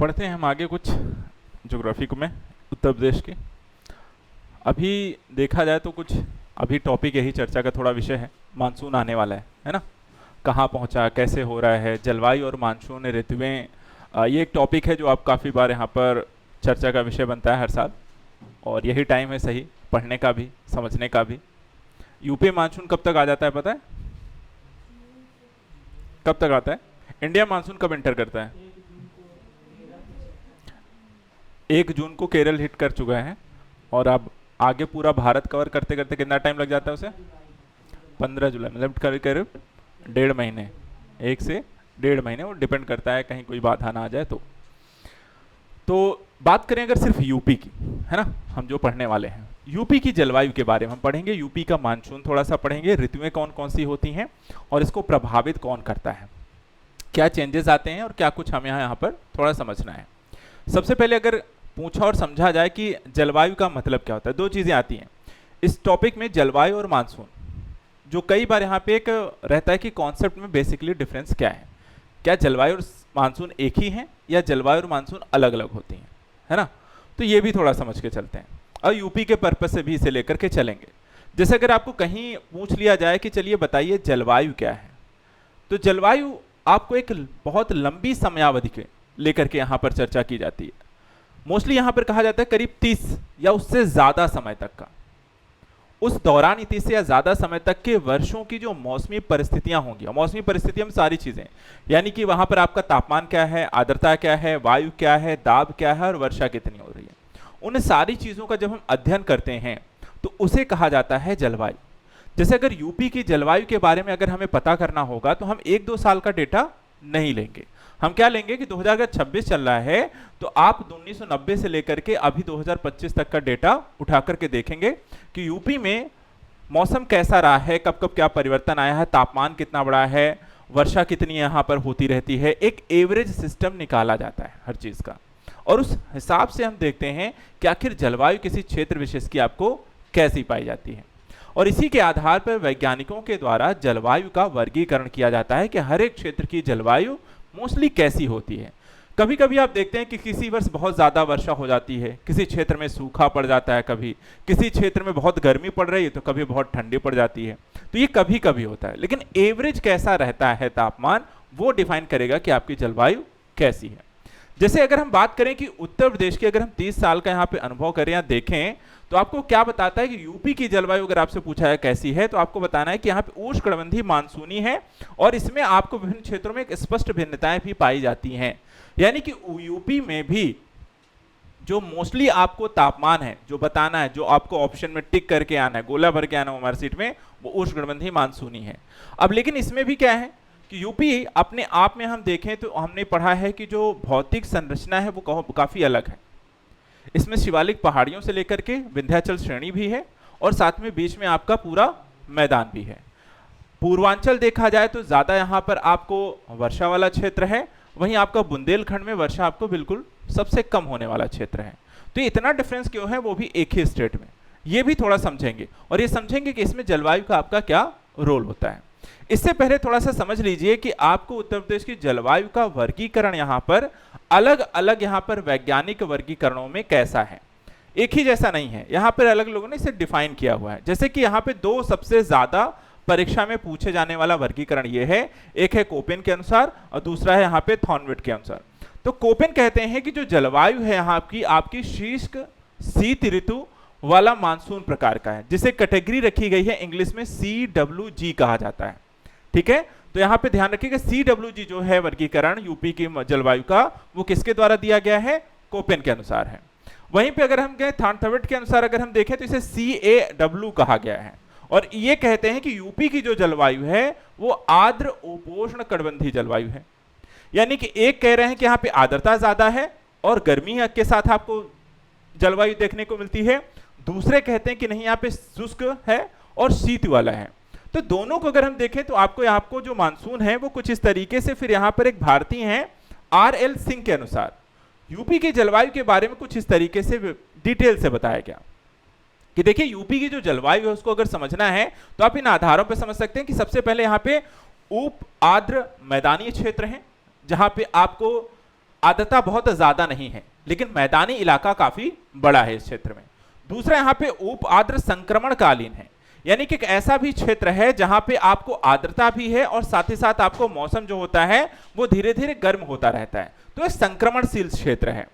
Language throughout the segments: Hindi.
पढ़ते हैं हम आगे कुछ ज्योग्राफी में उत्तर प्रदेश की। अभी देखा जाए तो कुछ अभी टॉपिक यही चर्चा का थोड़ा विषय है, मानसून आने वाला है ना। कहाँ पहुँचा, कैसे हो रहा है, जलवायु और मानसून ऋतुएं, ये एक टॉपिक है जो आप काफ़ी बार यहाँ पर चर्चा का विषय बनता है हर साल। और यही टाइम है सही पढ़ने का भी, समझने का भी। यूपी मानसून कब तक आ जाता है पता है? कब तक आता है? इंडिया मानसून कब एंटर करता है? 1 जून को केरल हिट कर चुका है। और अब आगे पूरा भारत कवर करते करते कितना टाइम लग जाता है उसे? 15 जुलाई, मतलब करीब करीब 1.5 महीने, 1 से 1.5 महीने। वो डिपेंड करता है कहीं कोई बाधा ना आ जाए तो बात करें अगर सिर्फ यूपी की, है ना, हम जो पढ़ने वाले हैं यूपी की जलवायु के बारे में हम पढ़ेंगे। यूपी का मानसून थोड़ा सा पढ़ेंगे, ऋतुएं कौन कौन सी होती हैं और इसको प्रभावित कौन करता है, क्या चेंजेस आते हैं और क्या कुछ हमें यहाँ पर थोड़ा समझना है। सबसे पहले अगर पूछा और समझा जाए कि जलवायु का मतलब क्या होता है, दो चीज़ें आती हैं इस टॉपिक में, जलवायु और मानसून। जो कई बार यहाँ पे एक रहता है कि कॉन्सेप्ट में बेसिकली डिफरेंस क्या है, क्या जलवायु और मानसून एक ही हैं या जलवायु और मानसून अलग अलग होती हैं, है ना। तो ये भी थोड़ा समझ के चलते हैं और यूपी के पर्पज से भी इसे लेकर के चलेंगे। जैसे अगर आपको कहीं पूछ लिया जाए कि चलिए बताइए जलवायु क्या है, तो जलवायु आपको एक बहुत लंबी समयावधि के लेकर के यहाँ पर चर्चा की जाती है। मोस्टली यहाँ पर कहा जाता है करीब 30 या उससे ज़्यादा समय तक का, उस दौरान 30 से या ज़्यादा समय तक के वर्षों की जो मौसमी परिस्थितियाँ होंगी। मौसमी परिस्थितियाँ में सारी चीज़ें, यानी कि वहाँ पर आपका तापमान क्या है, आर्द्रता क्या है, वायु क्या है, दाब क्या है और वर्षा कितनी हो रही है, उन सारी चीज़ों का जब हम अध्ययन करते हैं तो उसे कहा जाता है जलवायु। जैसे अगर यूपी की जलवायु के बारे में अगर हमें पता करना होगा तो हम 1-2 साल का डेटा नहीं लेंगे, हम क्या लेंगे कि 2026 चल रहा है तो आप 1990 से लेकर के अभी 2025 तक का डेटा उठा करके देखेंगे कि यूपी में मौसम कैसा रहा है, कब कब क्या परिवर्तन आया है, तापमान कितना बढ़ा है, वर्षा कितनी यहाँ पर होती रहती है। एक एवरेज सिस्टम निकाला जाता है हर चीज़ का और उस हिसाब से हम देखते हैं कि आखिर जलवायु किसी क्षेत्र विशेष की आपको कैसी पाई जाती है। और इसी के आधार पर वैज्ञानिकों के द्वारा जलवायु का वर्गीकरण किया जाता है कि हर एक क्षेत्र की जलवायु मोस्टली कैसी होती है। कभी कभी आप देखते हैं कि किसी वर्ष बहुत ज़्यादा वर्षा हो जाती है, किसी क्षेत्र में सूखा पड़ जाता है, कभी किसी क्षेत्र में बहुत गर्मी पड़ रही है तो कभी बहुत ठंडी पड़ जाती है। तो ये कभी कभी होता है, लेकिन एवरेज कैसा रहता है तापमान, वो डिफाइन करेगा कि आपकी जलवायु कैसी है। जैसे अगर हम बात करें कि उत्तर प्रदेश के, अगर हम 30 साल का यहाँ पे अनुभव करें या देखें तो आपको क्या बताता है कि यूपी की जलवायु अगर आपसे पूछा है कैसी है तो आपको बताना है कि यहाँ पे उष्णकटिबंधीय मानसूनी है और इसमें आपको विभिन्न क्षेत्रों में एक स्पष्ट भिन्नताएं भी पाई जाती हैं। यानी कि यूपी में भी जो मोस्टली आपको तापमान है जो बताना है, जो आपको ऑप्शन में टिक करके आना है, गोला भर के आना है हमारी सीट में, वो उष्णकटिबंधीय मानसूनी है। अब लेकिन इसमें भी क्या है कि यूपी अपने आप में हम देखें तो हमने पढ़ा है कि जो भौतिक संरचना है वो काफी अलग है। इसमें शिवालिक पहाड़ियों से लेकर के विंध्याचल श्रेणी भी है और साथ में बीच में आपका पूरा मैदान भी है। पूर्वांचल देखा जाए तो ज्यादा यहाँ पर आपको वर्षा वाला क्षेत्र है, वहीं आपका बुंदेलखंड में वर्षा आपको बिल्कुल सबसे कम होने वाला क्षेत्र है। तो ये इतना डिफरेंस क्यों है, वो भी एक ही स्टेट में, ये भी थोड़ा समझेंगे और ये समझेंगे कि इसमें जलवायु का आपका क्या रोल होता है। इससे पहले थोड़ा सा समझ लीजिए कि आपको उत्तर प्रदेश की जलवायु का वर्गीकरण यहाँ पर अलग अलग यहाँ पर वैज्ञानिक वर्गीकरणों में कैसा है, एक ही जैसा नहीं है। यहाँ पर अलग लोगों ने इसे डिफाइन किया हुआ है। जैसे कि यहाँ पे 2 सबसे ज्यादा परीक्षा में पूछे जाने वाला वर्गीकरण ये है, एक है कोपेन के अनुसार और दूसरा है यहाँ पे थॉर्नविट के अनुसार। तो कोपेन कहते हैं कि जो जलवायु है यहाँ आपकी शुष्क शीत ऋतु वाला मानसून प्रकार का है, जिसे कैटेगरी रखी गई है इंग्लिश में CWG कहा जाता है। ठीक है, तो यहाँ पे ध्यान रखिएगा CWG जो है वर्गीकरण यूपी की जलवायु का, वो किसके द्वारा दिया गया है, कोपेन के अनुसार है। वहीं पे अगर हम गए थॉर्नविट के अनुसार अगर हम देखें तो इसे CAW कहा गया है और ये कहते हैं कि यूपी की जो जलवायु है वो आर्द्र उपोष्ण कटिबंधीय जलवायु है। यानी कि एक कह रहे हैं कि यहाँ पे आर्द्रता ज्यादा है और गर्मी के साथ आपको जलवायु देखने को मिलती है, दूसरे कहते हैं कि नहीं यहाँ पे शुष्क है और शीत वाला है। तो दोनों को अगर हम देखें तो आपको जो मानसून है वो कुछ इस तरीके से, फिर यहाँ पर एक भारतीय हैं RL सिंह के अनुसार यूपी की जलवायु के बारे में कुछ इस तरीके से डिटेल से बताया गया कि देखिए यूपी की जो जलवायु है उसको अगर समझना है तो आप इन आधारों पर समझ सकते हैं कि सबसे पहले यहाँ पे उप आर्द्र मैदानी क्षेत्र हैं जहां पे आपको आर्द्रता बहुत ज्यादा नहीं है, लेकिन मैदानी इलाका काफी बड़ा है इस क्षेत्र में। दूसरा यहाँ पे उप आर्द्र संक्रमणकालीन है, यानी कि एक ऐसा भी क्षेत्र है जहां पे आपको आर्द्रता भी है और साथ ही साथ आपको मौसम जो होता है वो धीरे धीरे गर्म होता रहता है, तो ये संक्रमणशील क्षेत्र है।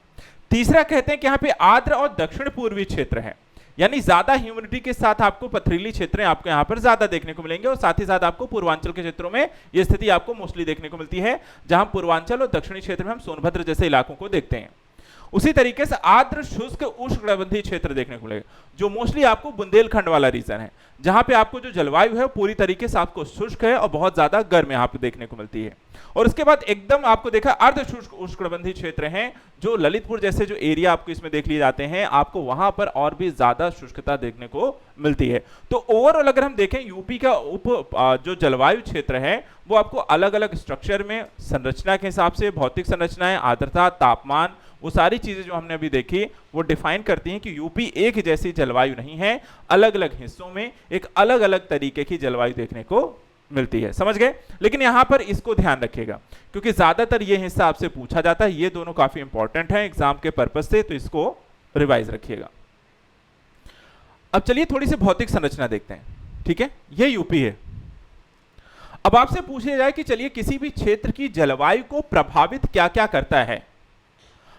तीसरा कहते हैं कि यहाँ पे आर्द्र और दक्षिण पूर्वी क्षेत्र है, यानी ज्यादा ह्यूमिडिटी के साथ आपको पथरीली क्षेत्र आपको यहाँ पर ज्यादा देखने को मिलेंगे, और साथ ही साथ आपको पूर्वांचल के क्षेत्रों में ये स्थिति आपको मोस्टली देखने को मिलती है, जहां पूर्वांचल और दक्षिणी क्षेत्र में हम सोनभद्र जैसे इलाकों को देखते हैं। उसी तरीके से आर्द्र शुष्क उष्णकटिबंधीय क्षेत्र देखने को मिलेगा, जो मोस्टली आपको बुंदेलखंड वाला रीजन है, जहां पे आपको जो जलवायु है पूरी तरीके से आपको शुष्क है और बहुत ज्यादा गर्म यहाँ पे देखने को मिलती है। और उसके बाद एकदम आपको देखा अर्ध शुष्क उष्णकटिबंधीय क्षेत्र हैं, जो ललितपुर जैसे जो एरिया आपको इसमें देख लिए जाते हैं, आपको वहां पर और भी ज्यादा शुष्कता देखने को मिलती है। तो ओवरऑल अगर हम देखें यूपी का जो जलवायु क्षेत्र है वो आपको अलग अलग स्ट्रक्चर में संरचना के हिसाब से, भौतिक संरचनाएं, आर्द्रता, तापमान, वो सारी चीजें जो हमने अभी देखी वो डिफाइन करती हैं कि यूपी एक जैसी जलवायु नहीं है, अलग अलग हिस्सों में एक अलग अलग तरीके की जलवायु देखने को मिलती है। समझ गए? लेकिन यहां पर इसको ध्यान रखिएगा क्योंकि ज्यादातर ये हिस्सा आपसे पूछा जाता है, ये दोनों काफी इंपॉर्टेंट है एग्जाम के पर्पज से, तो इसको रिवाइज रखिएगा। अब चलिए थोड़ी सी भौतिक संरचना देखते हैं। ठीक है, ये यूपी है। अब आपसे पूछा जाए कि चलिए किसी भी क्षेत्र की जलवायु को प्रभावित क्या क्या करता है,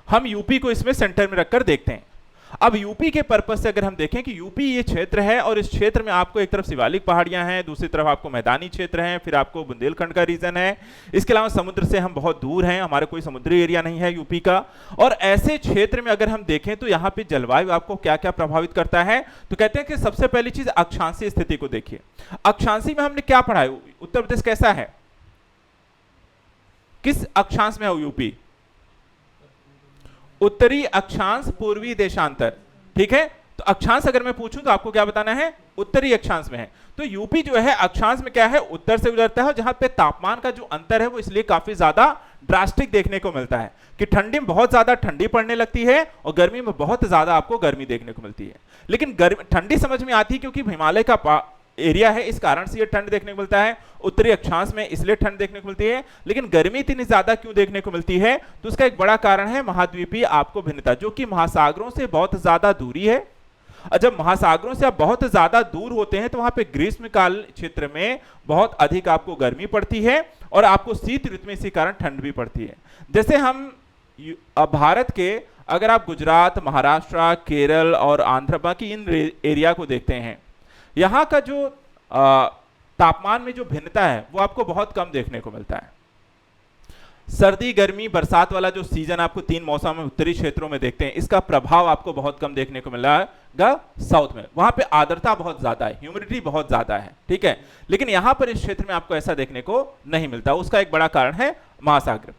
हम यूपी को इसमें सेंटर में रखकर देखते हैं। अब यूपी के पर्पस से अगर हम देखें कि यूपी ये क्षेत्र है और इस क्षेत्र में आपको एक तरफ शिवालिक पहाड़ियां हैं, दूसरी तरफ आपको मैदानी क्षेत्र हैं, फिर आपको बुंदेलखंड का रीजन है, इसके अलावा समुद्र से हम बहुत दूर हैं, हमारे कोई समुद्री एरिया नहीं है यूपी का। और ऐसे क्षेत्र में अगर हम देखें तो यहाँ पे जलवायु आपको क्या क्या प्रभावित करता है, तो कहते हैं कि सबसे पहली चीज अक्षांशीय स्थिति को देखिए। अक्षांशीय में हमने क्या पढ़ा है, उत्तर प्रदेश कैसा है, किस अक्षांश में है यूपी? उत्तरी अक्षांश पूर्वी देशांतर। ठीक है, तो अक्षांश अगर मैं पूछूं तो आपको क्या बताना है, उत्तरी अक्षांश में है। तो यूपी जो है अक्षांश में क्या है, उत्तर से गुजरता है, जहां पे तापमान का जो अंतर है वो इसलिए काफी ज्यादा ड्रास्टिक देखने को मिलता है कि ठंडी में बहुत ज्यादा ठंडी पड़ने लगती है और गर्मी में बहुत ज्यादा आपको गर्मी देखने को मिलती है। लेकिन ठंडी समझ में आती है क्योंकि हिमालय का एरिया है, इस कारण से ये ठंड देखने को मिलता है, उत्तरी अक्षांश में इसलिए ठंड देखने को मिलती है। लेकिन गर्मी इतनी ज्यादा क्यों देखने को मिलती है, तो उसका एक बड़ा कारण है महाद्वीपीय आपको भिन्नता, जो कि महासागरों से बहुत ज्यादा दूरी है। और जब महासागरों से आप बहुत ज्यादा दूर होते हैं तो वहां पे ग्रीष्मकाल क्षेत्र में बहुत अधिक आपको गर्मी पड़ती है और आपको शीत ऋतु में इसी कारण ठंड भी पड़ती है। जैसे हम भारत के अगर आप गुजरात, महाराष्ट्र, केरल और आंध्र बाकी इन एरिया को देखते हैं, यहाँ का जो तापमान में जो भिन्नता है वो आपको बहुत कम देखने को मिलता है। सर्दी, गर्मी, बरसात वाला जो सीजन आपको तीन मौसम में उत्तरी क्षेत्रों में देखते हैं, इसका प्रभाव आपको बहुत कम देखने को मिलेगा साउथ में। वहां पे आर्द्रता बहुत ज्यादा है, ह्यूमिडिटी बहुत ज्यादा है। ठीक है, लेकिन यहां पर इस क्षेत्र में आपको ऐसा देखने को नहीं मिलता, उसका एक बड़ा कारण है महासागर।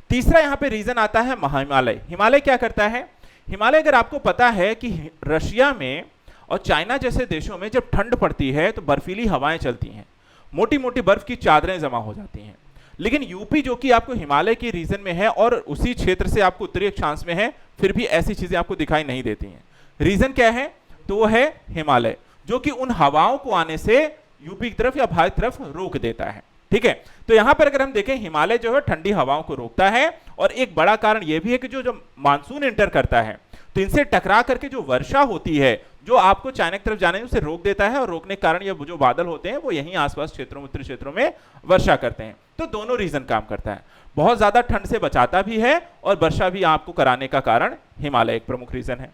तीसरा यहाँ पे रीजन आता है हिमालय। हिमालय क्या करता है, हिमालय अगर आपको पता है कि रशिया में और चाइना जैसे देशों में जब ठंड पड़ती है तो बर्फीली हवाएं चलती हैं, मोटी मोटी बर्फ की चादरें जमा हो जाती हैं। लेकिन यूपी जो कि आपको हिमालय के रीजन में है और उसी क्षेत्र से आपको उत्तरी अक्षांश में है, फिर भी ऐसी चीजें आपको दिखाई नहीं देती हैं। रीजन क्या है, तो वो है हिमालय, जो कि उन हवाओं को आने से यूपी की तरफ या भारत की तरफ रोक देता है। ठीक है, तो यहां पर अगर हम देखें हिमालय जो है ठंडी हवाओं को रोकता है, और एक बड़ा कारण यह भी है कि जो मानसून एंटर करता है तो इनसे टकरा करके जो वर्षा होती है जो आपको चाइना की तरफ जाने उसे रोक देता है, और रोकने के कारण ये जो बादल होते हैं वो यहीं आसपास क्षेत्रों में, उत्तरी क्षेत्रों में वर्षा करते हैं। तो दोनों रीजन काम करता है, बहुत ज्यादा ठंड से बचाता भी है और वर्षा भी आपको कराने का कारण हिमालय एक प्रमुख रीजन है।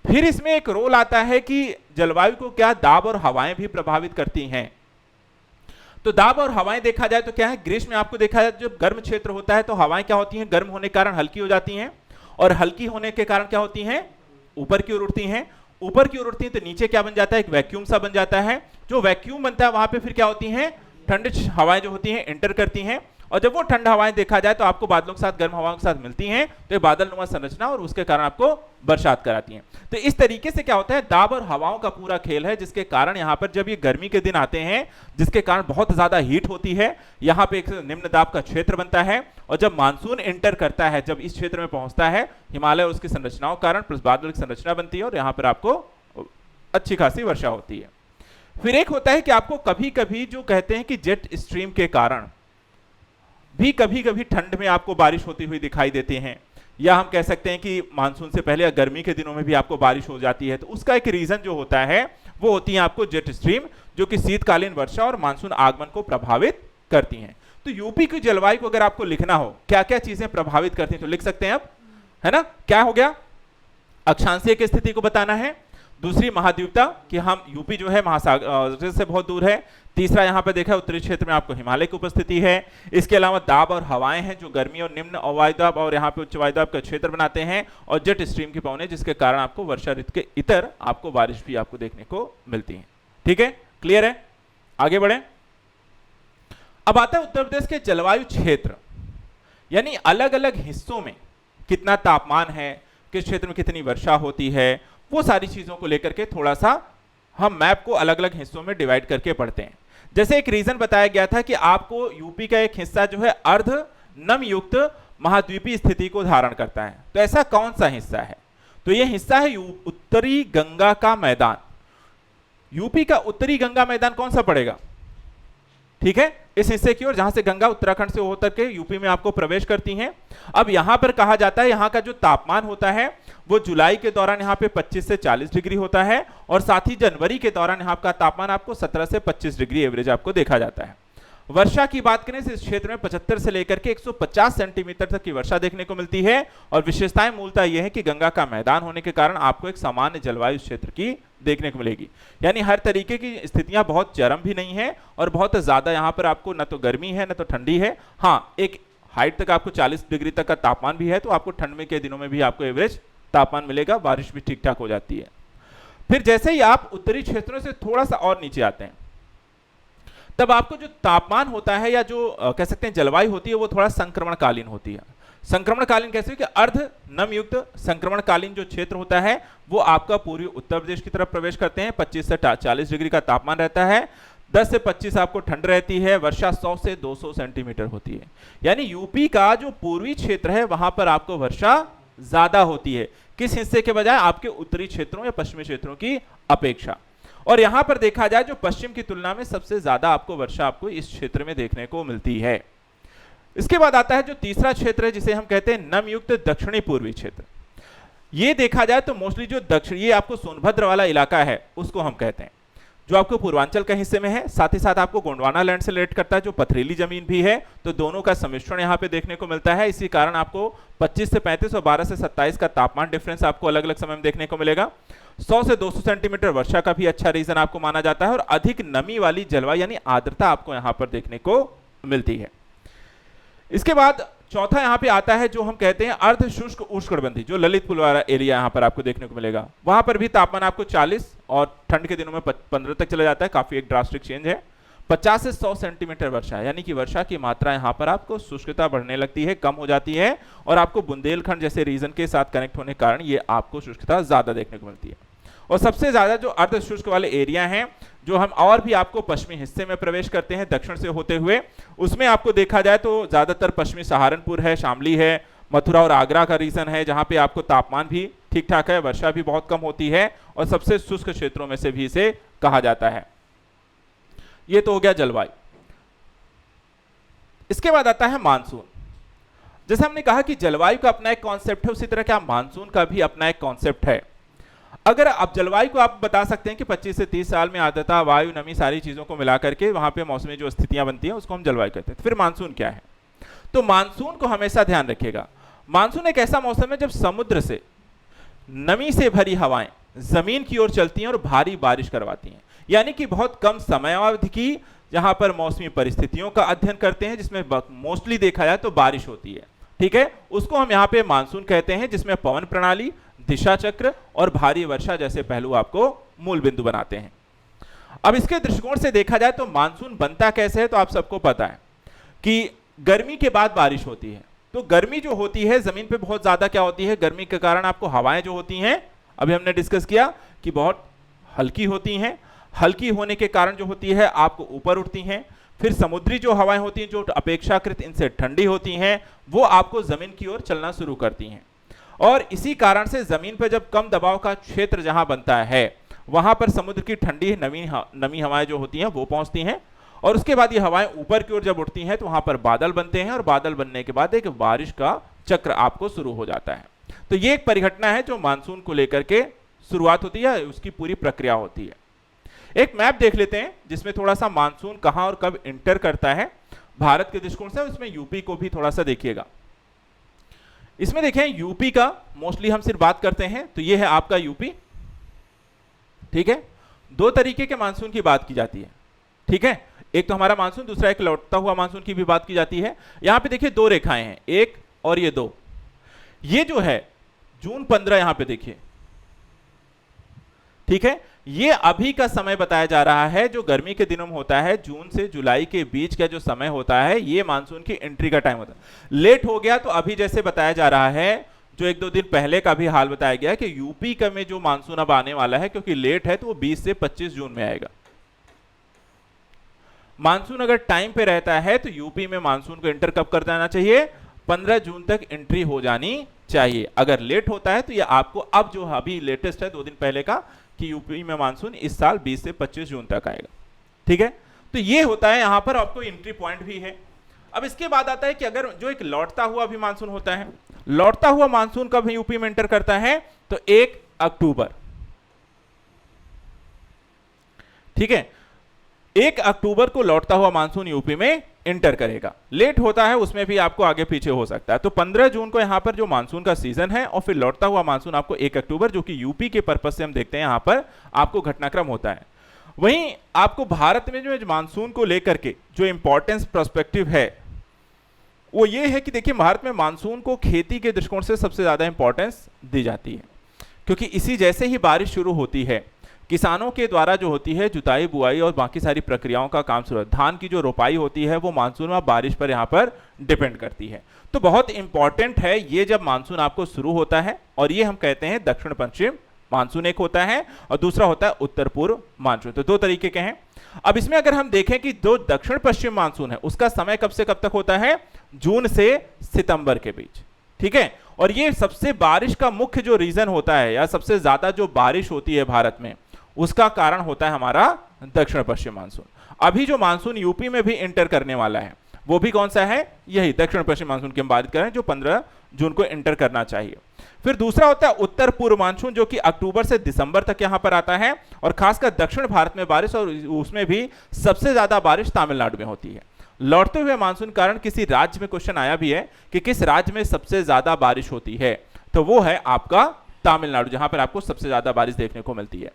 फिर इसमें एक रोल आता है कि जलवायु को क्या दाब और हवाएं भी प्रभावित करती हैं। तो दाब और हवाएं देखा जाए तो क्या है, ग्रीष्म में आपको देखा जाए जब गर्म क्षेत्र होता है तो हवाएं क्या होती हैं, गर्म होने के कारण हल्की हो जाती हैं, और हल्की होने के कारण क्या होती हैं, ऊपर की ओर उड़ती हैं। ऊपर की ओर उड़ती हैं तो नीचे क्या बन जाता है, एक वैक्यूम सा बन जाता है। जो वैक्यूम बनता है वहां पे फिर क्या होती हैं, ठंड हवाएं जो होती हैं एंटर करती हैं, और जब वो ठंड हवाएं देखा जाए तो आपको बादलों के साथ गर्म हवाओं के साथ मिलती हैं, तो ये बादल नुमा संरचना और उसके कारण आपको बरसात कराती हैं। तो इस तरीके से क्या होता है, दाब और हवाओं का पूरा खेल है, जिसके कारण यहाँ पर जब ये गर्मी के दिन आते हैं जिसके कारण बहुत ज्यादा हीट होती है, यहाँ पे एक निम्न दाब का क्षेत्र बनता है, और जब मानसून एंटर करता है, जब इस क्षेत्र में पहुंचता है हिमालय और उसकी संरचनाओं के कारण प्लस बादल की संरचना बनती है और यहाँ पर आपको अच्छी खासी वर्षा होती है। फिर एक होता है कि आपको कभी कभी जो कहते हैं कि जेट स्ट्रीम के कारण भी कभी कभी ठंड में आपको बारिश होती हुई दिखाई देती हैं, या हम कह सकते हैं कि मानसून से पहले या गर्मी के दिनों में भी आपको बारिश हो जाती है। तो उसका एक रीजन जो होता है वो होती है आपको जेट स्ट्रीम, जो कि शीतकालीन वर्षा और मानसून आगमन को प्रभावित करती हैं। तो यूपी की जलवायु को अगर आपको लिखना हो क्या क्या चीजें प्रभावित करती हैं तो लिख सकते हैं आप, है ना। क्या हो गया, अक्षांशीय की स्थिति को बताना है, दूसरी महाद्वीपता कि हम यूपी जो है महासागर से बहुत दूर है, तीसरा यहाँ पे देखा उत्तरी क्षेत्र में आपको हिमालय की उपस्थिति है, इसके अलावा दाब और हवाएं हैं जो गर्मी और निम्न वायुदाब और यहाँ पे उच्च वायुदाब का क्षेत्र बनाते हैं, और जेट स्ट्रीम की पवनें जिसके कारण आपको वर्षा ऋतु के इतर आपको बारिश भी आपको देखने को मिलती है। ठीक है, क्लियर है, आगे बढ़े। अब आता है उत्तर प्रदेश के जलवायु क्षेत्र, यानी अलग अलग हिस्सों में कितना तापमान है, किस क्षेत्र में कितनी वर्षा होती है, वो सारी चीजों को लेकर के थोड़ा सा हम मैप को अलग अलग हिस्सों में डिवाइड करके पढ़ते हैं। जैसे एक रीजन बताया गया था कि आपको यूपी का एक हिस्सा जो है अर्ध नम युक्त महाद्वीपीय स्थिति को धारण करता है, तो ऐसा कौन सा हिस्सा है, तो यह हिस्सा है उत्तरी गंगा का मैदान। यूपी का उत्तरी गंगा मैदान कौन सा पड़ेगा, ठीक है, इस हिस्से की ओर जहां से गंगा उत्तराखंड से होकर के यूपी में आपको प्रवेश करती हैं। अब यहां पर कहा जाता है यहां का जो तापमान होता है वो जुलाई के दौरान यहाँ पे 25 से 40 डिग्री होता है, और साथ ही जनवरी के दौरान यहाँ का तापमान आपको 17 से 25 डिग्री एवरेज आपको देखा जाता है। वर्षा की बात करें तो इस क्षेत्र में 75 से लेकर के 150 सेंटीमीटर तक की वर्षा देखने को मिलती है, और विशेषताएं मूलतः यह है कि गंगा का मैदान होने के कारण आपको एक सामान्य जलवायु क्षेत्र की देखने को मिलेगी, यानी हर तरीके की स्थितियां बहुत चरम भी नहीं है और बहुत ज्यादा यहाँ पर आपको न तो गर्मी है न तो ठंडी है। हाँ, एक हाइट तक आपको 40 डिग्री तक का तापमान भी है, तो आपको ठंड में के दिनों में भी आपको एवरेज तापमान मिलेगा, बारिश भी ठीक ठाक हो जाती है। फिर जैसे ही आप उत्तरी क्षेत्रों से थोड़ा सा और नीचे आते हैं तब आपको जो तापमान होता है या जो कह सकते हैं जलवायु होती है वो थोड़ा संक्रमणकालीन होती है। संक्रमणकालीन कैसे कि अर्ध नम युक्त संक्रमणकालीन जो क्षेत्र होता है वो आपका पूर्वी उत्तर प्रदेश की तरफ प्रवेश करते हैं, 25 से 40 डिग्री का तापमान रहता है, 10 से 25 आपको ठंड रहती है, वर्षा 100 से 200 सेंटीमीटर होती है। यानी यूपी का जो पूर्वी क्षेत्र है वहां पर आपको वर्षा ज्यादा होती है, किस हिस्से के बजाय, आपके उत्तरी क्षेत्रों या पश्चिमी क्षेत्रों की अपेक्षा। और यहां पर देखा जाए जो पश्चिम की तुलना में सबसे ज्यादा आपको वर्षा आपको इस क्षेत्र में देखने को मिलती है। इसके बाद आता है जो तीसरा क्षेत्र है जिसे हम कहते हैं नम युक्त दक्षिणी पूर्वी क्षेत्र। ये देखा जाए तो मोस्टली जो दक्षिण, ये आपको सोनभद्र वाला इलाका है उसको हम कहते हैं, जो आपको पूर्वांचल के हिस्से में है, साथ ही साथ आपको गोंडवाना लैंड से रिलेट करता है जो पथरीली जमीन भी है, तो दोनों का सम्मिश्रण यहाँ पे देखने को मिलता है। इसी कारण आपको 25 से 35 और 12 से 27 का तापमान डिफरेंस आपको अलग अलग समय में देखने को मिलेगा। 100 से 200 सेंटीमीटर वर्षा का भी अच्छा रीजन आपको माना जाता है, और अधिक नमी वाली जलवायु यानी आर्द्रता आपको यहाँ पर देखने को मिलती है। इसके बाद चौथा यहाँ पे आता है जो हम कहते हैं अर्ध शुष्क उष्णकटिबंधीय, जो ललितपुर वाला एरिया यहाँ पर आपको देखने को मिलेगा। वहां पर भी तापमान आपको 40 और ठंड के दिनों में 15 तक चला जाता है, काफी एक ड्रास्टिक चेंज है। 50 से 100 सेंटीमीटर वर्षा, यानी कि वर्षा की मात्रा यहाँ पर आपको शुष्कता बढ़ने लगती है, कम हो जाती है, और आपको बुंदेलखंड जैसे रीजन के साथ कनेक्ट होने के कारण ये आपको शुष्कता ज्यादा देखने को मिलती है। और सबसे ज्यादा जो अर्ध शुष्क वाले एरिया हैं, जो हम और भी आपको पश्चिमी हिस्से में प्रवेश करते हैं दक्षिण से होते हुए, उसमें आपको देखा जाए तो ज्यादातर पश्चिमी सहारनपुर है, शामली है, मथुरा और आगरा का रीजन है, जहां पे आपको तापमान भी ठीक ठाक है, वर्षा भी बहुत कम होती है, और सबसे शुष्क क्षेत्रों में से भी इसे कहा जाता है। ये तो हो गया जलवायु। इसके बाद आता है मानसून। जैसे हमने कहा कि जलवायु का अपना एक कॉन्सेप्ट है, उसी तरह क्या मानसून का भी अपना एक कॉन्सेप्ट है। अगर आप जलवायु को आप बता सकते हैं कि 25 से 30 साल में आर्द्रता, वायु, नमी, सारी चीजों को मिला करके वहां पे मौसमी जो स्थितियां बनती हैं उसको हम जलवायु कहते हैं। फिर मानसून क्या है, तो मानसून को हमेशा ध्यान रखिएगा। मानसून एक ऐसा मौसम है जब समुद्र से नमी से भरी हवाएं जमीन की ओर चलती हैं और भारी बारिश करवाती हैं, यानी कि बहुत कम समयावधि की जहां पर मौसमी परिस्थितियों का अध्ययन करते हैं, जिसमें मोस्टली देखा जाए तो बारिश होती है। ठीक है, उसको हम यहाँ पे मानसून कहते हैं, जिसमें पवन प्रणाली, दिशा चक्र और भारी वर्षा जैसे पहलू आपको मूल बिंदु बनाते हैं। अब इसके दृष्टिकोण से देखा जाए तो मानसून बनता कैसे है, तो आप सबको पता है कि गर्मी के बाद बारिश होती है। तो गर्मी जो होती है जमीन पे बहुत ज्यादा क्या होती है, गर्मी के कारण आपको हवाएं जो होती हैं, अभी हमने डिस्कस किया कि बहुत हल्की होती हैं, हल्की होने के कारण जो होती है आपको ऊपर उठती हैं। फिर समुद्री जो हवाएं होती हैं जो अपेक्षाकृत इनसे ठंडी होती हैं, वो आपको जमीन की ओर चलना शुरू करती हैं, और इसी कारण से जमीन पर जब कम दबाव का क्षेत्र जहां बनता है वहां पर समुद्र की ठंडी नमी हवाएं जो होती हैं वो पहुंचती हैं, और उसके बाद ये हवाएं ऊपर की ओर जब उठती हैं तो वहां पर बादल बनते हैं और बादल बनने के बाद एक बारिश का चक्र आपको शुरू हो जाता है। तो ये एक परिघटना है जो मानसून को लेकर के शुरुआत होती है, उसकी पूरी प्रक्रिया होती है। एक मैप देख लेते हैं जिसमें थोड़ा सा मानसून कहां और कब इंटर करता है भारत के दृष्टिकोण से, उसमें यूपी को भी थोड़ा सा देखिएगा। इसमें देखें यूपी का मोस्टली हम सिर्फ बात करते हैं, तो ये है आपका यूपी, ठीक है। दो तरीके के मानसून की बात की जाती है, ठीक है, एक तो हमारा मानसून, दूसरा एक लौटता हुआ मानसून की भी बात की जाती है। यहां पे देखिए दो रेखाएं हैं, एक और ये दो, ये जो है जून 15 यहां पे देखिए, ठीक है, ये अभी का समय बताया जा रहा है जो गर्मी के दिनों में होता है, जून से जुलाई के बीच का जो समय होता है ये मानसून की एंट्री का टाइम होता है। लेट हो गया तो अभी जैसे बताया जा रहा है, जो एक दो दिन पहले का भी हाल बताया गया कि यूपी का में जो मानसून अब आने वाला है, क्योंकि लेट है तो वो 20 से 25 जून में आएगा। मानसून अगर टाइम पे रहता है तो यूपी में मानसून को एंटर कब कर जाना चाहिए, 15 जून तक एंट्री हो जानी चाहिए। अगर लेट होता है तो ये आपको अब जो अभी लेटेस्ट है 2 दिन पहले का कि यूपी में मानसून इस साल 20 से 25 जून तक आएगा, ठीक है। तो ये होता है, यहां पर आपको एंट्री पॉइंट भी है। अब इसके बाद आता है कि अगर जो एक लौटता हुआ भी मानसून होता है, लौटता हुआ मानसून कब यूपी में एंटर करता है, तो 1 अक्टूबर, ठीक है, 1 अक्टूबर को लौटता हुआ मानसून यूपी में इंटर करेगा। लेट होता है उसमें भी आपको आगे पीछे हो सकता है। तो 15 जून को यहां पर जो मानसून का सीजन है और फिर लौटता हुआ मानसून आपको 1 अक्टूबर, जो कि यूपी के पर्पज से हम देखते हैं यहां पर आपको घटनाक्रम होता है। वहीं आपको भारत में जो मानसून को लेकर के जो इंपॉर्टेंस पर्सपेक्टिव है वो ये है कि देखिए भारत में मानसून को खेती के दृष्टिकोण से सबसे ज्यादा इंपॉर्टेंस दी जाती है, क्योंकि इसी जैसे ही बारिश शुरू होती है किसानों के द्वारा जो होती है जुताई बुआई और बाकी सारी प्रक्रियाओं का काम शुरू, धान की जो रोपाई होती है वो मानसून में बारिश पर यहाँ पर डिपेंड करती है। तो बहुत इंपॉर्टेंट है ये जब मानसून आपको शुरू होता है, और ये हम कहते हैं दक्षिण पश्चिम मानसून एक होता है और दूसरा होता है उत्तर पूर्व मानसून। तो दो तरीके के हैं। अब इसमें अगर हम देखें कि जो दक्षिण पश्चिम मानसून है उसका समय कब से कब तक होता है, जून से सितंबर के बीच, ठीक है। और ये सबसे बारिश का मुख्य जो रीजन होता है या सबसे ज्यादा जो बारिश होती है भारत में उसका कारण होता है हमारा दक्षिण पश्चिम मानसून। अभी जो मानसून यूपी में भी एंटर करने वाला है वो भी कौन सा है, यही दक्षिण पश्चिम मानसून की हम बात करें जो 15 जून को एंटर करना चाहिए। फिर दूसरा होता है उत्तर पूर्व मानसून जो कि अक्टूबर से दिसंबर तक यहां पर आता है, और खासकर दक्षिण भारत में बारिश, और उसमें भी सबसे ज्यादा बारिश तमिलनाडु में होती है। लौटते हुए मानसून कारण किसी राज्य में क्वेश्चन आया भी है कि किस राज्य में सबसे ज्यादा बारिश होती है, तो वो है आपका तमिलनाडु, जहां पर आपको सबसे ज्यादा बारिश देखने को मिलती है।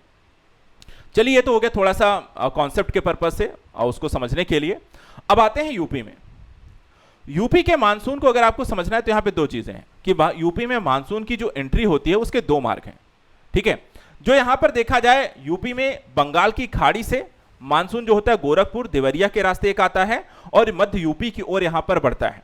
चलिए ये तो हो गया थोड़ा सा कॉन्सेप्ट के पर्पज से और उसको समझने के लिए। अब आते हैं यूपी में। यूपी के मानसून को अगर आपको समझना है तो यहां पे दो चीजें हैं कि यूपी में मानसून की जो एंट्री होती है उसके दो मार्ग हैं, ठीक है। जो यहां पर देखा जाए यूपी में बंगाल की खाड़ी से मानसून जो होता है गोरखपुर देवरिया के रास्ते एक आता है और मध्य यूपी की ओर यहां पर बढ़ता है।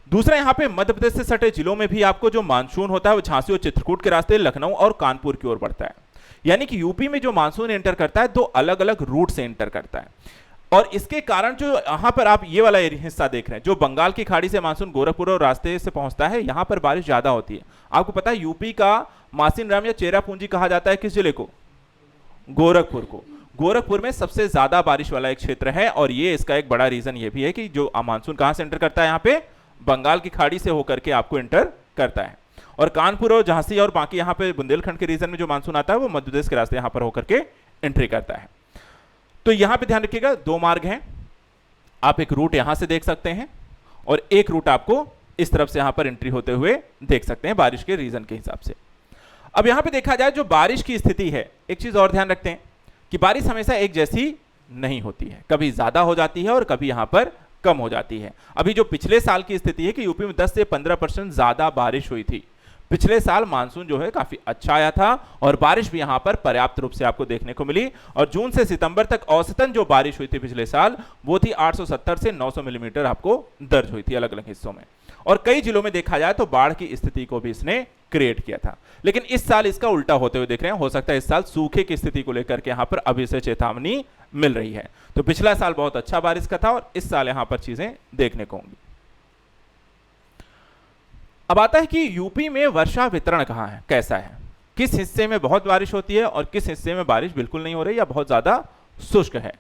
दूसरा यहां पे मध्य प्रदेश से सटे जिलों में भी आपको जो मानसून होता है वो झांसी और चित्रकूट के रास्ते लखनऊ और कानपुर की ओर बढ़ता है। यानी कि यूपी में जो मानसून एंटर करता है दो अलग अलग रूट से एंटर करता है, और इसके कारण जो यहां पर आप ये वाला हिस्सा देख रहे हैं जो बंगाल की खाड़ी से मानसून गोरखपुर और रास्ते से पहुंचता है, यहां पर बारिश ज्यादा होती है। आपको पता है यूपी का मासिनराम या चेरापूंजी कहा जाता है किस जिले को, गोरखपुर को। गोरखपुर में सबसे ज्यादा बारिश वाला एक क्षेत्र है, और ये इसका एक बड़ा रीजन ये भी है कि जो मानसून कहां से एंटर करता है, यहाँ पे बंगाल की खाड़ी से होकर के आपको एंटर करता है। और कानपुर और झांसी और बाकी यहाँ पे बुंदेलखंड के रीजन में जो मानसून आता है वो मध्य प्रदेश के रास्ते यहाँ पर होकर के एंट्री करता है। तो यहाँ पे ध्यान रखिएगा दो मार्ग हैं, आप एक रूट यहां से देख सकते हैं और एक रूट आपको इस तरफ से यहां पर एंट्री होते हुए देख सकते हैं बारिश के रीजन के हिसाब से। अब यहां पे देखा जाए जो बारिश की स्थिति है, एक चीज और ध्यान रखते हैं कि बारिश हमेशा एक जैसी नहीं होती है, कभी ज्यादा हो जाती है और कभी यहां पर कम हो जाती है। अभी जो पिछले साल की स्थिति है कि यूपी में 10 से 15% ज्यादा बारिश हुई थी। पिछले साल मानसून जो है काफी अच्छा आया था और बारिश भी यहां पर पर्याप्त रूप से आपको देखने को मिली, और जून से सितंबर तक औसतन जो बारिश हुई थी पिछले साल वो थी 870 से 900 मिलीमीटर आपको दर्ज हुई थी अलग अलग हिस्सों में, और कई जिलों में देखा जाए तो बाढ़ की स्थिति को भी इसने क्रिएट किया था। लेकिन इस साल इसका उल्टा होते हुए देख रहे हैं, हो सकता है इस साल सूखे की स्थिति को लेकर के यहां पर अभी से चेतावनी मिल रही है। तो पिछला साल बहुत अच्छा बारिश का था और इस साल यहां पर चीजें देखने को होंगी। अब आता है कि यूपी में वर्षा वितरण कहां है, कैसा है, किस हिस्से में बहुत बारिश होती है और किस हिस्से में बारिश बिल्कुल नहीं हो रही या बहुत ज्यादा शुष्क है।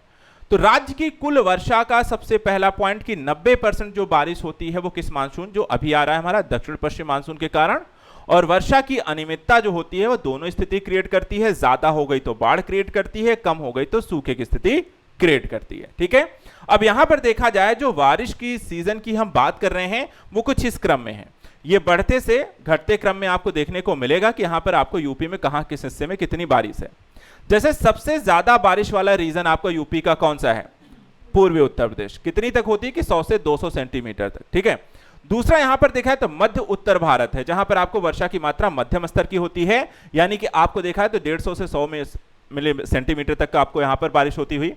तो राज्य की कुल वर्षा का सबसे पहला पॉइंट कि 90% जो बारिश होती है वो किस मानसून, जो अभी आ रहा है हमारा दक्षिण पश्चिम मानसून के कारण, और वर्षा की अनियमितता जो होती है वो दोनों स्थिति क्रिएट करती है, ज्यादा हो गई तो बाढ़ क्रिएट करती है, कम हो गई तो सूखे की स्थिति क्रिएट करती है। ठीक है, अब यहां पर देखा जाए जो बारिश की सीजन की हम बात कर रहे हैं वो कुछ इस क्रम में है, ये बढ़ते से घटते क्रम में आपको देखने को मिलेगा कि यहां पर आपको यूपी में कहां किस हिस्से में कितनी बारिश है। जैसे सबसे ज्यादा बारिश वाला रीजन आपको यूपी का कौन सा है, पूर्वी उत्तर प्रदेश, कितनी तक होती है कि 100 से 200 सेंटीमीटर तक। ठीक है, दूसरा यहां पर देखा है तो मध्य उत्तर भारत है, जहां पर आपको वर्षा की मात्रा मध्यम स्तर की होती है, यानी कि आपको देखा है तो 150 से 100 मिली सेंटीमीटर तक का आपको यहां पर बारिश होती हुई।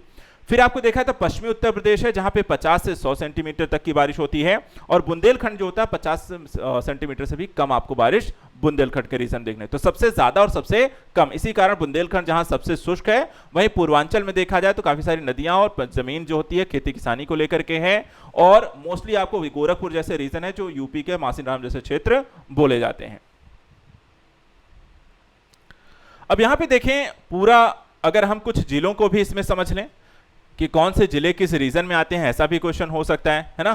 फिर आपको देखा है तो पश्चिमी उत्तर प्रदेश है, जहां पे 50 से 100 सेंटीमीटर तक की बारिश होती है, और बुंदेलखंड जो होता है 50 सेंटीमीटर से भी कम आपको बारिश बुंदेलखंड के रीजन देखने, तो सबसे ज्यादा और सबसे कम। इसी कारण बुंदेलखंड जहां सबसे शुष्क है, वहीं पूर्वांचल में देखा जाए तो काफी सारी नदियां और जमीन जो होती है खेती किसानी को लेकर के है, और मोस्टली आपको गोरखपुर जैसे रीजन है जो यूपी के मासीराम जैसे क्षेत्र बोले जाते हैं। अब यहां पे देखें पूरा, अगर हम कुछ जिलों को भी इसमें समझ लें कि कौन से जिले किस रीजन में आते हैं, ऐसा भी क्वेश्चन हो सकता है ना।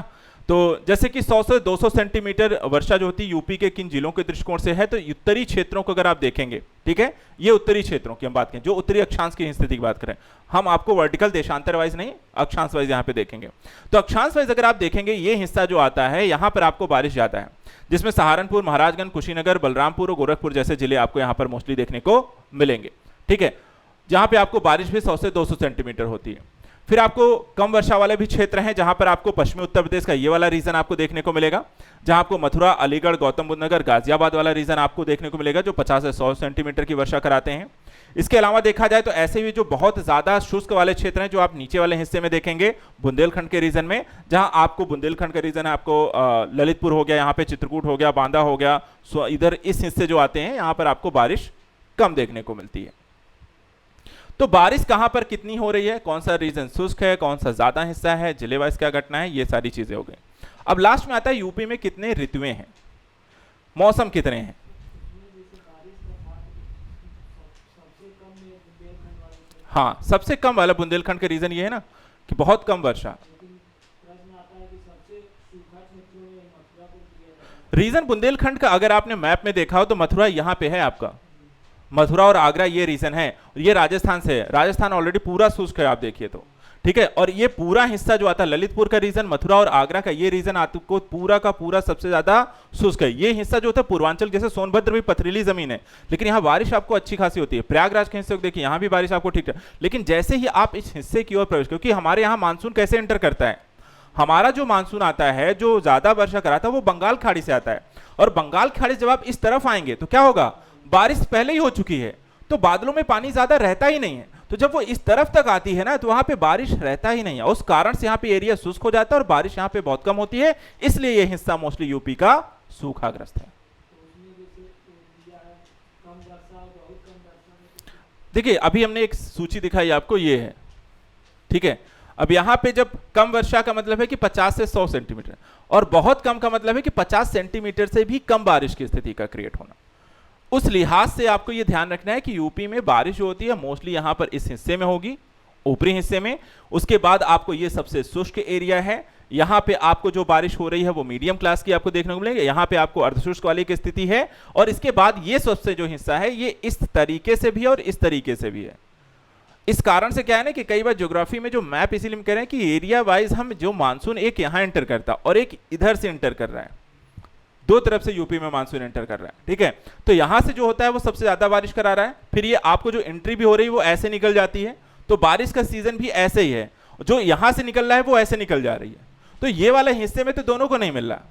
तो जैसे कि 100 से 200 सेंटीमीटर वर्षा जो होती है यूपी के किन जिलों के दृष्टिकोण से है, तो उत्तरी क्षेत्रों को अगर आप देखेंगे, ठीक है, ये उत्तरी क्षेत्रों की हम बात करें, जो उत्तरी अक्षांश की स्थिति की बात करें, हम आपको वर्टिकल देशांतर वाइज नहीं अक्षांश वाइज यहां पे देखेंगे। तो अक्षांश वाइज अगर आप देखेंगे, ये हिस्सा जो आता है यहां पर आपको बारिश ज्यादा है, जिसमें सहारनपुर, महाराजगंज, कुशीनगर, बलरामपुर और गोरखपुर जैसे जिले आपको यहां पर मोस्टली देखने को मिलेंगे। ठीक है, जहां पे आपको बारिश भी 100 से 200 सेंटीमीटर होती है। फिर आपको कम वर्षा वाले भी क्षेत्र हैं, जहां पर आपको पश्चिमी उत्तर प्रदेश का ये वाला रीजन आपको देखने को मिलेगा, जहां आपको मथुरा, अलीगढ़, गौतम बुद्ध नगर, गाजियाबाद वाला रीजन आपको देखने को मिलेगा, जो 50 से 100 सेंटीमीटर की वर्षा कराते हैं। इसके अलावा देखा जाए तो ऐसे भी जो बहुत ज्यादा शुष्क वाले क्षेत्र हैं, जो आप नीचे वाले हिस्से में देखेंगे बुंदेलखंड के रीजन में, जहां आपको बुंदेलखंड का रीजन है, आपको ललितपुर हो गया, यहाँ पे चित्रकूट हो गया, बांदा हो गया, इधर इस हिस्से जो आते हैं यहाँ पर आपको बारिश कम देखने को मिलती है। तो बारिश कहां पर कितनी हो रही है, कौन सा रीजन शुष्क है, कौन सा ज्यादा हिस्सा है, जिले वाइज क्या घटना है, ये सारी चीजें हो गई। अब लास्ट में आता है यूपी में कितने ऋतुएं हैं, मौसम कितने हैं। हाँ, सबसे कम वाला बुंदेलखंड का रीजन ये है ना कि बहुत कम वर्षा। रीजन बुंदेलखंड का अगर आपने मैप में देखा हो तो मथुरा यहां पे है, आपका मथुरा और आगरा ये रीजन है, ये राजस्थान से है, राजस्थान ऑलरेडी पूरा शुष्क है आप देखिए तो। ठीक है, और ये पूरा हिस्सा जो आता है ललितपुर का रीजन, मथुरा और आगरा का ये रीजन आपको पूरा का पूरा सबसे ज्यादा शुष्क है। ये हिस्सा जो होता है पूर्वांचल, जैसे सोनभद्र भी पथरीली जमीन है, लेकिन यहाँ बारिश आपको अच्छी खासी होती है। प्रयागराज के हिस्से को देखिए, यहाँ भी बारिश आपको ठीक है, लेकिन जैसे ही आप इस हिस्से की ओर प्रवेश, क्योंकि हमारे यहाँ मानसून कैसे एंटर करता है, हमारा जो मानसून आता है जो ज्यादा वर्षा कराता है वो बंगाल खाड़ी से आता है, और बंगाल खाड़ी जब आप इस तरफ आएंगे तो क्या होगा, बारिश पहले ही हो चुकी है, तो बादलों में पानी ज्यादा रहता ही नहीं है, तो जब वो इस तरफ तक आती है ना तो वहां पे बारिश रहता ही नहीं है, उस कारण से यहाँ पे एरिया शुष्क हो जाता है और बारिश यहाँ पे बहुत कम होती है, इसलिए ये हिस्सा मोस्टली यूपी का सूखाग्रस्त है। देखिए अभी हमने एक सूची दिखाई आपको, ये है, ठीक है। अब यहां पे जब कम वर्षा का मतलब है कि 50 से 100 सेंटीमीटर, और बहुत कम का मतलब है कि 50 सेंटीमीटर से भी कम बारिश की स्थिति का क्रिएट होना। उस लिहाज से आपको यह ध्यान रखना है कि यूपी में बारिश जो होती है मोस्टली यहां पर इस हिस्से में होगी, ऊपरी हिस्से में। उसके बाद आपको ये सबसे शुष्क एरिया है, यहां पे आपको जो बारिश हो रही है वो मीडियम क्लास की आपको देखने को मिलेगी, यहां पे आपको अर्धशुष्क वाली की स्थिति है, और इसके बाद ये सबसे जो हिस्सा है ये इस तरीके से भी और इस तरीके से भी है। इस कारण से क्या है ना कि कई बार ज्योग्राफी में जो मैप इसीलिए हम कह रहे हैं कि एरिया वाइज हम जो मानसून एक यहां एंटर करता और एक इधर से एंटर कर रहा है, दो तरफ से यूपी में मानसून एंटर कर रहा है, ठीक है। तो यहां से जो होता है वो सबसे ज्यादा बारिश करा रहा है, फिर ये आपको जो एंट्री भी हो रही है वो ऐसे निकल जाती है, तो बारिश का सीजन भी ऐसे ही है, जो यहां से निकल रहा है वो ऐसे निकल जा रही है। तो ये वाले हिस्से में तो दोनों को नहीं मिल रहा,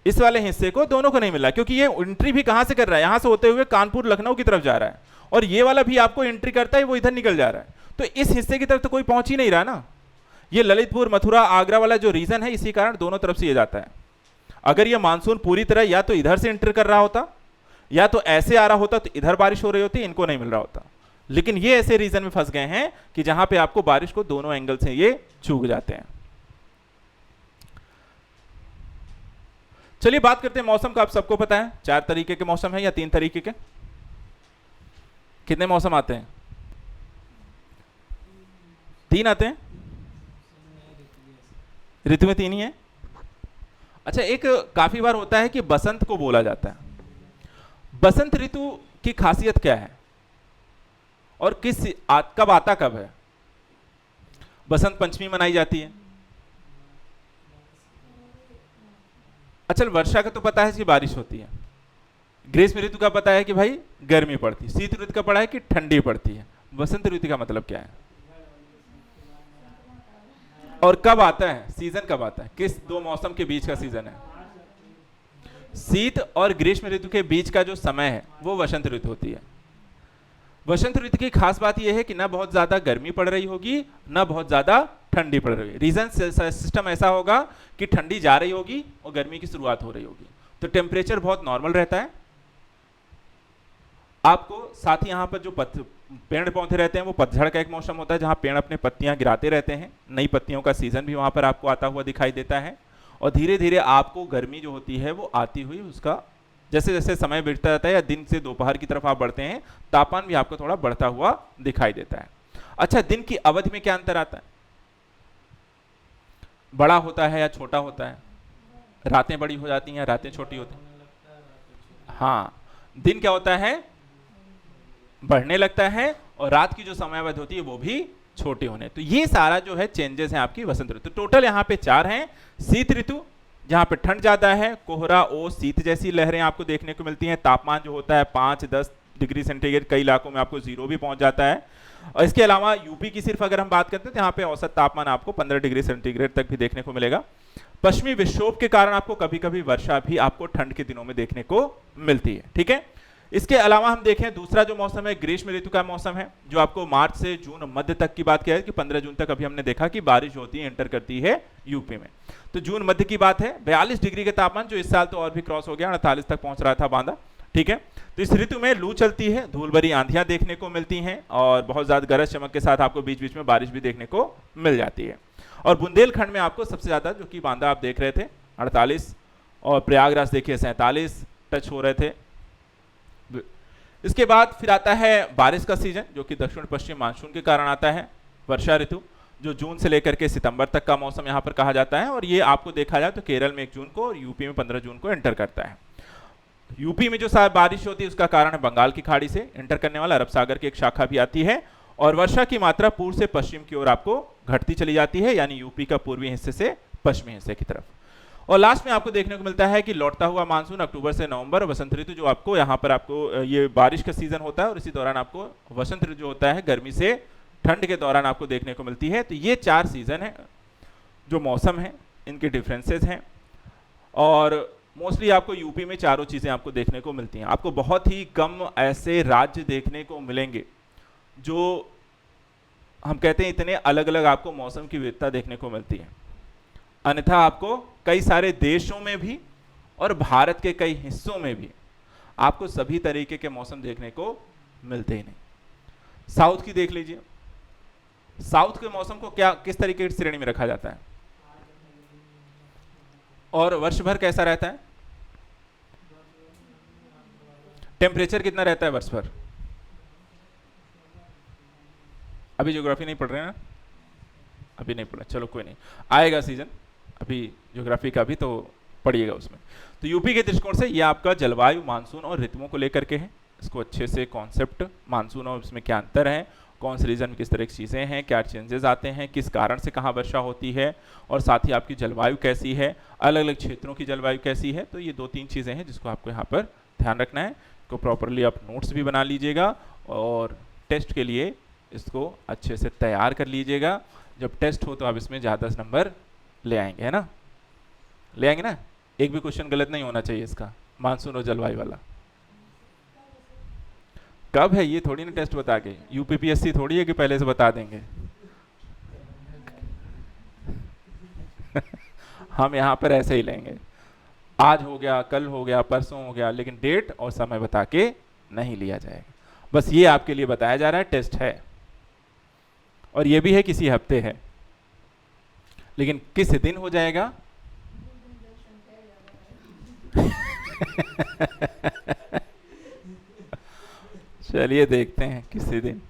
इस वाले हिस्से को दोनों को नहीं मिल रहा, क्योंकि ये एंट्री भी कहां से कर रहा है, यहां से होते हुए कानपुर लखनऊ की तरफ जा रहा है, और ये वाला भी आपको एंट्री करता है वो इधर निकल जा रहा है, तो इस हिस्से की तरफ तो कोई पहुंच ही नहीं रहा ना। ये ललितपुर, मथुरा, आगरा वाला जो रीजन है, इसी कारण दोनों तरफ से ये जाता है। अगर ये मानसून पूरी तरह या तो इधर से एंटर कर रहा होता या तो ऐसे आ रहा होता तो इधर बारिश हो रही होती, इनको नहीं मिल रहा होता। लेकिन ये ऐसे रीजन में फंस गए हैं कि जहां पे आपको बारिश को दोनों एंगल से ये चूक जाते हैं। चलिए बात करते हैं मौसम का। आप सबको पता है 4 तरीके के मौसम है या 3 तरीके के, कितने मौसम आते हैं? 3 आते हैं, ऋतु में 3 ही है। अच्छा, एक काफी बार होता है कि बसंत को बोला जाता है, बसंत ऋतु की खासियत क्या है और कब आता कब है? बसंत पंचमी मनाई जाती है। अच्छा, वर्षा का तो पता है कि बारिश होती है, ग्रीष्म ऋतु का पता है कि भाई गर्मी पड़ती है, शीत ऋतु का पता है कि ठंडी पड़ती है, बसंत ऋतु का मतलब क्या है और कब आता है? सीजन कब आता है? किस दो मौसम के बीच का सीजन है? शीत और ग्रीष्म ऋतु के बीच का जो समय है वो वसंत ऋतु होती है। वसंत ऋतु की खास बात यह है कि ना बहुत ज्यादा गर्मी पड़ रही होगी ना बहुत ज्यादा ठंडी पड़ रही है। रीजन सिस्टम ऐसा होगा कि ठंडी जा रही होगी और गर्मी की शुरुआत हो रही होगी, तो टेम्परेचर बहुत नॉर्मल रहता है आपको। साथ ही यहाँ पर जो पेड़ पौधे रहते हैं वो पतझड़ का एक मौसम होता है जहाँ पेड़ अपने पत्तियां गिराते रहते हैं, नई पत्तियों का सीजन भी वहां पर आपको आता हुआ दिखाई देता है। और धीरे धीरे आपको गर्मी जो होती है वो आती हुई उसका जैसे जैसे समय बीतता जाता है या दिन से दोपहर की तरफ आप बढ़ते हैं, तापमान भी आपको थोड़ा बढ़ता हुआ दिखाई देता है। अच्छा, दिन की अवधि में क्या अंतर आता है? बड़ा होता है या छोटा होता है? रातें बड़ी हो जाती हैं, रातें छोटी होती हैं। हाँ, दिन क्या होता है? बढ़ने लगता है और रात की जो समयावधि होती है वो भी छोटी होने। तो ये सारा जो है चेंजेस हैं आपकी वसंत ऋतु। टोटल यहाँ पे 4 हैं। शीत ऋतु जहाँ पे ठंड ज्यादा है, कोहरा ओस शीत जैसी लहरें आपको देखने को मिलती हैं, तापमान जो होता है 5-10 डिग्री सेंटीग्रेड, कई इलाकों में आपको 0 भी पहुंच जाता है। और इसके अलावा यूपी की सिर्फ अगर हम बात करते हैं तो यहाँ पे औसत तापमान आपको 15 डिग्री सेंटीग्रेड तक भी देखने को मिलेगा। पश्चिमी विक्षोभ के कारण आपको कभी कभी वर्षा भी आपको ठंड के दिनों में देखने को मिलती है। ठीक है, इसके अलावा हम देखें दूसरा जो मौसम है ग्रीष्म ऋतु का मौसम है, जो आपको मार्च से जून मध्य तक की बात किया है कि 15 जून तक अभी हमने देखा कि बारिश होती है, एंटर करती है यूपी में। तो जून मध्य की बात है, 42 डिग्री के तापमान, जो इस साल तो और भी क्रॉस हो गया, 48 तक पहुंच रहा था बांदा। ठीक है, तो इस ऋतु में लू चलती है, धूल भरी आंधियां देखने को मिलती हैं और बहुत ज्यादा गरज चमक के साथ आपको बीच बीच में बारिश भी देखने को मिल जाती है। और बुंदेलखंड में आपको सबसे ज्यादा, जो कि बांदा आप देख रहे थे 48 और प्रयागराज देखिए 47 टच हो रहे थे। इसके बाद फिर आता है बारिश का सीजन, जो कि दक्षिण पश्चिम मानसून के कारण आता है। वर्षा ऋतु जो जून से लेकर के सितंबर तक का मौसम यहाँ पर कहा जाता है, और ये आपको देखा जाए तो केरल में 1 जून को और यूपी में 15 जून को एंटर करता है। यूपी में जो बारिश होती है उसका कारण है बंगाल की खाड़ी से एंटर करने वाला अरब सागर की एक शाखा भी आती है, और वर्षा की मात्रा पूर्व से पश्चिम की ओर आपको घटती चली जाती है, यानी यूपी का पूर्वी हिस्से से पश्चिमी हिस्से की तरफ। और लास्ट में आपको देखने को मिलता है कि लौटता हुआ मानसून अक्टूबर से नवंबर, वसंत ऋतु जो आपको यहाँ पर आपको ये बारिश का सीजन होता है, और इसी दौरान आपको वसंत ऋतु जो होता है गर्मी से ठंड के दौरान आपको देखने को मिलती है। तो ये 4 सीजन है जो मौसम है, इनके डिफरेंसेस हैं, और मोस्टली आपको यूपी में चारों चीजें आपको देखने को मिलती हैं। आपको बहुत ही कम ऐसे राज्य देखने को मिलेंगे जो हम कहते हैं इतने अलग अलग आपको मौसम की विविधता देखने को मिलती है, अन्यथा आपको कई सारे देशों में भी और भारत के कई हिस्सों में भी आपको सभी तरीके के मौसम देखने को मिलते ही नहीं। साउथ की देख लीजिए, साउथ के मौसम को क्या किस तरीके की श्रेणी में रखा जाता है और वर्ष भर कैसा रहता है? टेम्परेचर कितना रहता है वर्ष भर? अभी ज्योग्राफी नहीं पढ़ रहे हैं ना? अभी नहीं पढ़ा, चलो कोई नहीं, आएगा सीजन, अभी ज्योग्राफी का भी तो पढ़िएगा उसमें। तो यूपी के दृष्टिकोण से ये आपका जलवायु, मानसून और ऋतुओं को लेकर के है। इसको अच्छे से कॉन्सेप्ट, मानसून और उसमें क्या अंतर है, कौन से रीजन में किस तरह की चीज़ें हैं, क्या चेंजेस आते हैं, किस कारण से कहाँ वर्षा होती है, और साथ ही आपकी जलवायु कैसी है, अलग अलग क्षेत्रों की जलवायु कैसी है। तो ये 2-3 चीज़ें हैं जिसको आपको यहाँ पर ध्यान रखना है। इसको प्रॉपरली आप नोट्स भी बना लीजिएगा और टेस्ट के लिए इसको अच्छे से तैयार कर लीजिएगा। जब टेस्ट हो तो आप इसमें ज़्यादा नंबर ले आएंगे, है ना? ले आएंगे ना? एक भी क्वेश्चन गलत नहीं होना चाहिए इसका, मानसून और जलवायु वाला। कब है ये थोड़ी ना टेस्ट बता के, यूपीपीएससी थोड़ी है कि पहले से बता देंगे। हम यहाँ पर ऐसे ही लेंगे, आज हो गया, कल हो गया, परसों हो गया, लेकिन डेट और समय बता के नहीं लिया जाएगा। बस ये आपके लिए बताया जा रहा है, टेस्ट है, और ये भी है किसी हफ्ते है, लेकिन किस दिन हो जाएगा? चलिए देखते हैं किसी दिन।